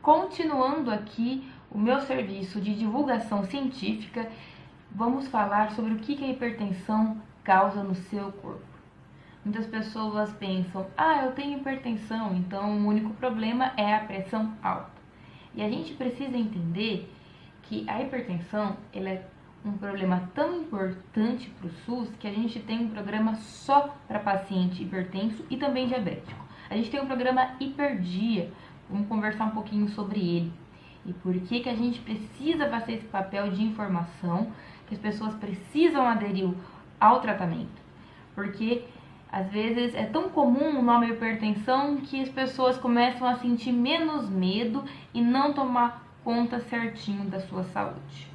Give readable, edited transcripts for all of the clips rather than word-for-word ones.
Continuando aqui o meu serviço de divulgação científica, vamos falar sobre o que a hipertensão causa no seu corpo. Muitas pessoas pensam, eu tenho hipertensão, então o único problema é a pressão alta. E a gente precisa entender que a hipertensão ela é um problema tão importante para o SUS que a gente tem um programa só para paciente hipertenso e também diabético. A gente tem um programa Hiperdia, vamos conversar um pouquinho sobre ele. E por que a gente precisa fazer esse papel de informação, que as pessoas precisam aderir ao tratamento. Porque às vezes é tão comum o nome hipertensão que as pessoas começam a sentir menos medo e não tomar conta certinho da sua saúde.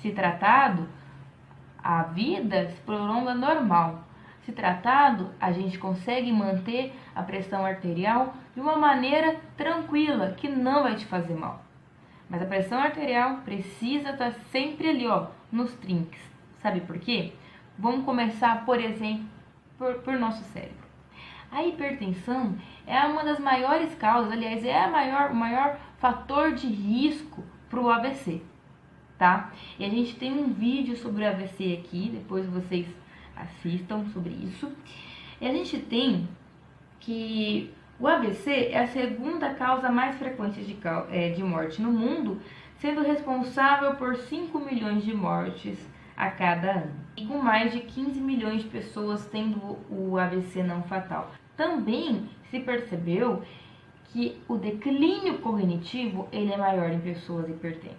Se tratado, a vida se prolonga normal. Se tratado, a gente consegue manter a pressão arterial de uma maneira tranquila, que não vai te fazer mal. Mas a pressão arterial precisa estar sempre ali, nos trinques. Sabe por quê? Vamos começar, por exemplo, por nosso cérebro. A hipertensão é uma das maiores causas, aliás, o maior fator de risco para o AVC, tá? E a gente tem um vídeo sobre o AVC aqui, depois vocês assistam sobre isso. E a gente tem que o AVC é a segunda causa mais frequente de morte no mundo, sendo responsável por 5 milhões de mortes a cada ano. E com mais de 15 milhões de pessoas tendo o AVC não fatal. Também se percebeu que o declínio cognitivo ele é maior em pessoas hipertensas.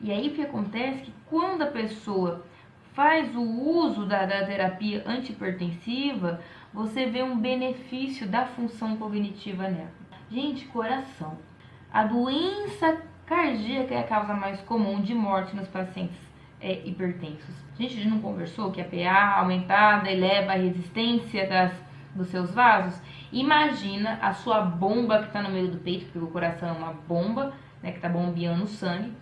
E aí o que acontece é que quando a pessoa faz o uso da terapia antihipertensiva, você vê um benefício da função cognitiva nela. Gente, coração. A doença cardíaca é a causa mais comum de morte nos pacientes hipertensos. A gente não conversou que a PA aumentada eleva a resistência dos seus vasos? Imagina a sua bomba que está no meio do peito, porque o coração é uma bomba, né, que está bombeando sangue,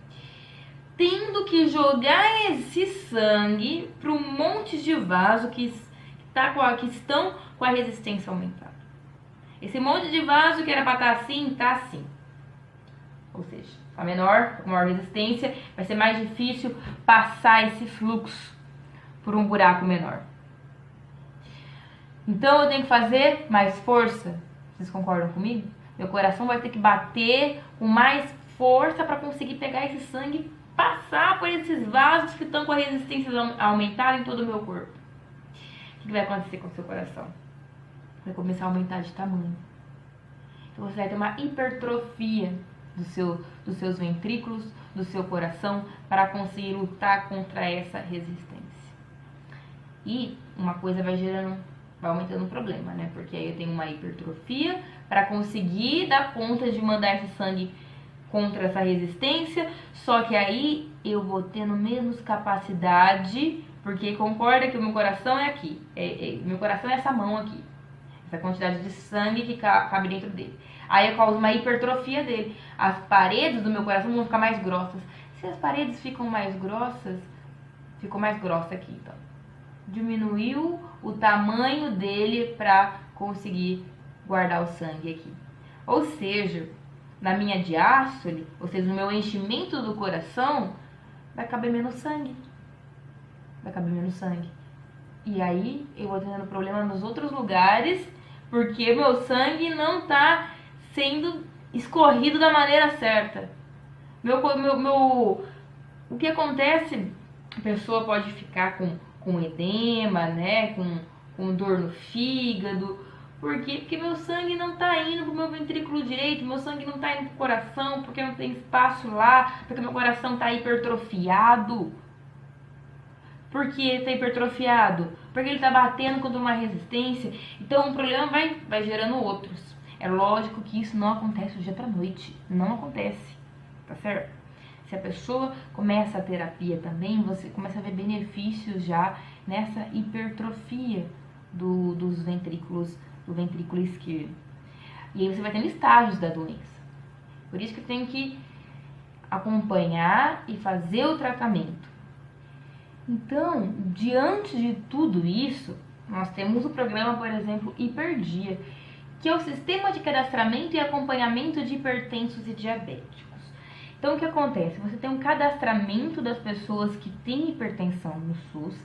tendo que jogar esse sangue para um monte de vaso que estão com a resistência aumentada. Esse monte de vaso que era para estar assim, está assim. Ou seja, está menor, com maior resistência, vai ser mais difícil passar esse fluxo por um buraco menor. Então eu tenho que fazer mais força. Vocês concordam comigo? Meu coração vai ter que bater com mais força para conseguir pegar esse sangue, passar por esses vasos que estão com a resistência aumentada em todo o meu corpo. O que vai acontecer com o seu coração? Vai começar a aumentar de tamanho. Então você vai ter uma hipertrofia dos seus ventrículos, do seu coração, para conseguir lutar contra essa resistência. E uma coisa vai aumentando o problema, né? Porque aí eu tenho uma hipertrofia para conseguir dar conta de mandar esse sangue contra essa resistência, só que aí eu vou tendo menos capacidade, porque concorda que o meu coração é aqui, meu coração é essa mão aqui, essa quantidade de sangue que cabe dentro dele. Aí eu causo uma hipertrofia dele, as paredes do meu coração vão ficar mais grossas. Se as paredes ficam mais grossas, ficou mais grossa aqui, então. Diminuiu o tamanho dele para conseguir guardar o sangue aqui. Ou seja, na minha diástole, ou seja, no meu enchimento do coração, vai caber menos sangue. E aí eu vou tendo problema nos outros lugares, porque meu sangue não está sendo escorrido da maneira certa. O que acontece? A pessoa pode ficar com edema, né? Com dor no fígado. Por quê? Porque meu sangue não está indo pro meu ventrículo direito, meu sangue não está indo pro coração, porque não tem espaço lá, porque meu coração está hipertrofiado. Por que está hipertrofiado? Porque ele está batendo contra uma resistência. Então o problema vai gerando outros. É lógico que isso não acontece do dia para noite. Não acontece. Tá certo? Se a pessoa começa a terapia também, você começa a ver benefícios já nessa hipertrofia dos ventrículos, do ventrículo esquerdo. E aí você vai tendo estágios da doença. Por isso que tem que acompanhar e fazer o tratamento. Então, diante de tudo isso, nós temos o programa, por exemplo, Hiperdia, que é o sistema de cadastramento e acompanhamento de hipertensos e diabéticos. Então, o que acontece? Você tem um cadastramento das pessoas que têm hipertensão no SUS,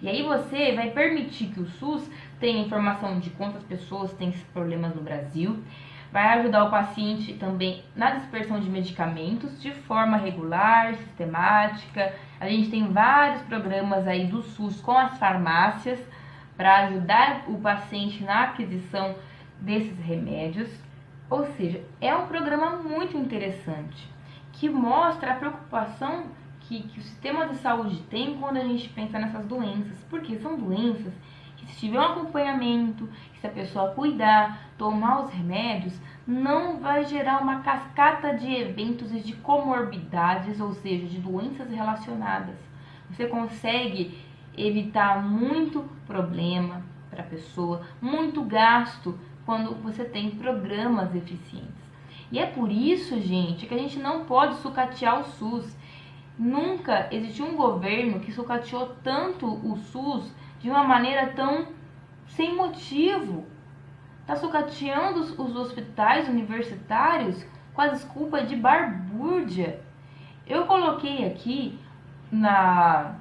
e aí você vai permitir que o SUS tenha informação de quantas pessoas têm esses problemas no Brasil, vai ajudar o paciente também na dispersão de medicamentos de forma regular, sistemática. A gente tem vários programas aí do SUS com as farmácias para ajudar o paciente na aquisição desses remédios. Ou seja, é um programa muito interessante que mostra a preocupação que o sistema de saúde tem quando a gente pensa nessas doenças, porque são doenças que, se tiver um acompanhamento, que se a pessoa cuidar, tomar os remédios, não vai gerar uma cascata de eventos e de comorbidades, ou seja, de doenças relacionadas. Você consegue evitar muito problema para a pessoa, muito gasto quando você tem programas eficientes. E é por isso, gente, que a gente não pode sucatear o SUS. Nunca existiu um governo que sucateou tanto o SUS de uma maneira tão sem motivo. Está sucateando os hospitais universitários com a desculpa de barbúrdia. Eu coloquei aqui na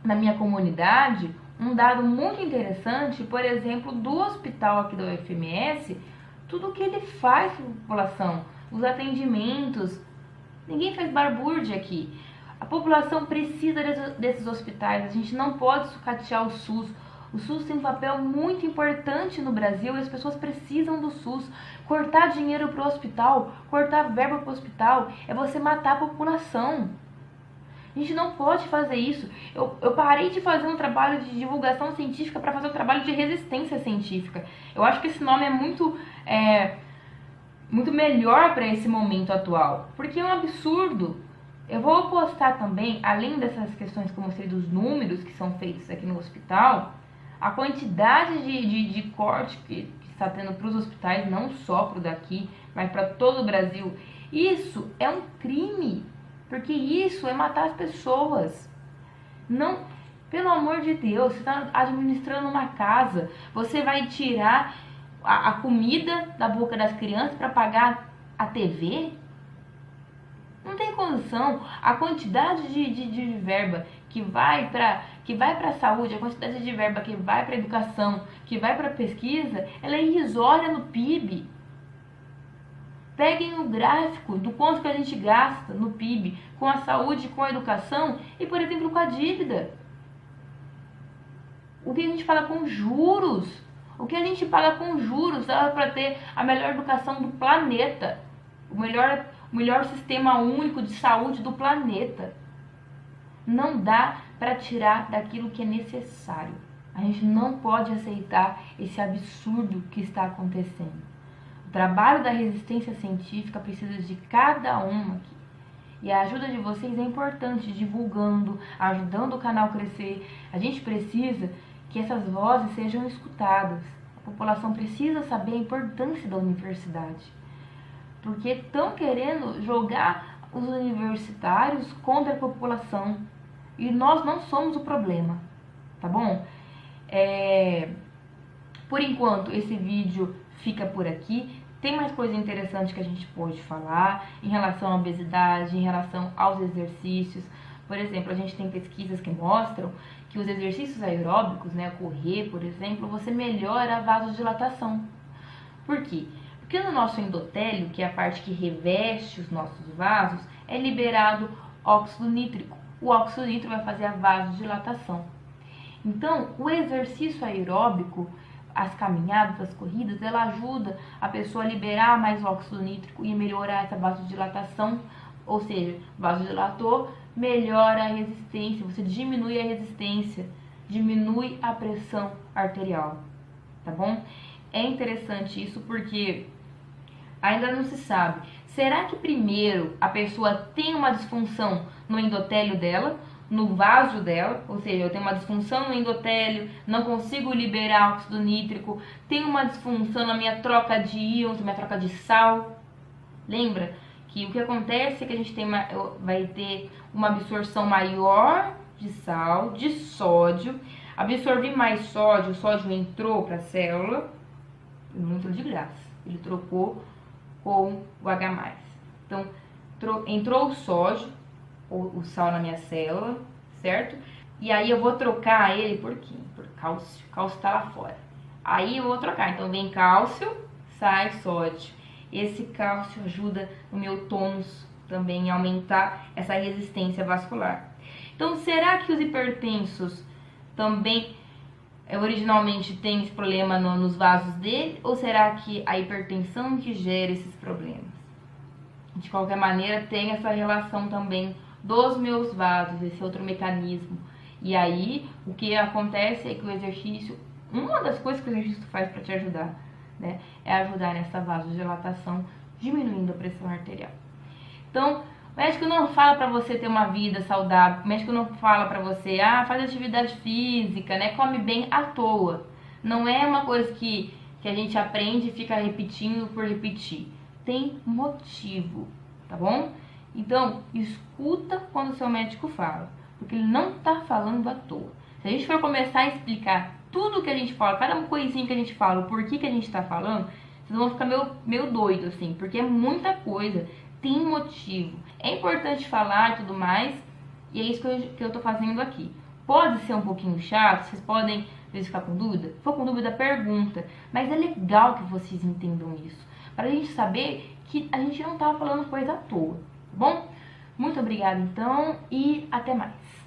minha comunidade um dado muito interessante, por exemplo, do hospital aqui da UFMS, tudo o que ele faz para a população, os atendimentos. Ninguém faz barbúrdia aqui. A população precisa desses hospitais, a gente não pode sucatear o SUS. O SUS tem um papel muito importante no Brasil e as pessoas precisam do SUS. Cortar dinheiro para o hospital, cortar verba para o hospital, é você matar a população. A gente não pode fazer isso. Eu parei de fazer um trabalho de divulgação científica para fazer um trabalho de resistência científica. Eu acho que esse nome é muito melhor para esse momento atual, porque é um absurdo. Eu vou postar também, além dessas questões que eu mostrei dos números que são feitos aqui no hospital, a quantidade de corte que está tendo para os hospitais, não só para o daqui, mas para todo o Brasil. Isso é um crime, porque isso é matar as pessoas. Não, pelo amor de Deus, você está administrando uma casa, você vai tirar a comida da boca das crianças para pagar a TV? Não tem condição. A quantidade de verba que vai para a saúde, a quantidade de verba que vai para a educação, que vai para a pesquisa, ela é irrisória no PIB. Peguem o gráfico do quanto que a gente gasta no PIB com a saúde, com a educação e, por exemplo, com a dívida. O que a gente paga com juros. O que a gente paga com juros para ter a melhor educação do planeta. O melhor sistema único de saúde do planeta. Não dá para tirar daquilo que é necessário. A gente não pode aceitar esse absurdo que está acontecendo. O trabalho da resistência científica precisa de cada um aqui. E a ajuda de vocês é importante, divulgando, ajudando o canal a crescer. A gente precisa que essas vozes sejam escutadas. A população precisa saber a importância da universidade. Porque estão querendo jogar os universitários contra a população. E nós não somos o problema, tá bom? Por enquanto, esse vídeo fica por aqui. Tem mais coisa interessante que a gente pode falar em relação à obesidade, em relação aos exercícios. Por exemplo, a gente tem pesquisas que mostram que os exercícios aeróbicos, né, correr, por exemplo, você melhora a vasodilatação. Por quê? Porque no nosso endotélio, que é a parte que reveste os nossos vasos, é liberado óxido nítrico. O óxido nítrico vai fazer a vasodilatação. Então, o exercício aeróbico, as caminhadas, as corridas, ela ajuda a pessoa a liberar mais óxido nítrico e melhorar essa vasodilatação. Ou seja, vasodilatou, melhora a resistência, você diminui a resistência, diminui a pressão arterial, tá bom? É interessante isso porque ainda não se sabe. Será que primeiro a pessoa tem uma disfunção no endotélio dela, no vaso dela, ou seja, eu tenho uma disfunção no endotélio, não consigo liberar óxido nítrico, tenho uma disfunção na minha troca de íons, minha troca de sal. Lembra que o que acontece é que a gente vai ter uma absorção maior de sal, de sódio, absorvi mais sódio, o sódio entrou para a célula, não entrou de graça, ele trocou com o H+. Então, entrou o sódio, o sal na minha célula, certo? E aí eu vou trocar ele por quê? Por cálcio. O cálcio tá lá fora. Aí eu vou trocar. Então vem cálcio, sai sódio. Esse cálcio ajuda no meu tônus também a aumentar essa resistência vascular. Então, será que os hipertensos também originalmente têm esse problema nos vasos dele? Ou será que a hipertensão que gera esses problemas? De qualquer maneira, tem essa relação também dos meus vasos, esse outro mecanismo. E aí, o que acontece é que o exercício, uma das coisas que o exercício faz para te ajudar, né, é ajudar nessa vasodilatação, diminuindo a pressão arterial. Então, o médico não fala para você ter uma vida saudável, o médico não fala para você, faz atividade física, né, come bem à toa. Não é uma coisa que a gente aprende e fica repetindo por repetir. Tem motivo, tá bom? Então, escuta quando o seu médico fala, porque ele não tá falando à toa. Se a gente for começar a explicar tudo que a gente fala, cada coisinha que a gente fala, o porquê que a gente tá falando, vocês vão ficar meio doido, assim, porque é muita coisa, tem motivo. É importante falar e tudo mais, e é isso que eu tô fazendo aqui. Pode ser um pouquinho chato, vocês podem às vezes ficar com dúvida. Se for com dúvida, pergunta. Mas é legal que vocês entendam isso, para a gente saber que a gente não tá falando coisa à toa, tá bom? Muito obrigada então e até mais.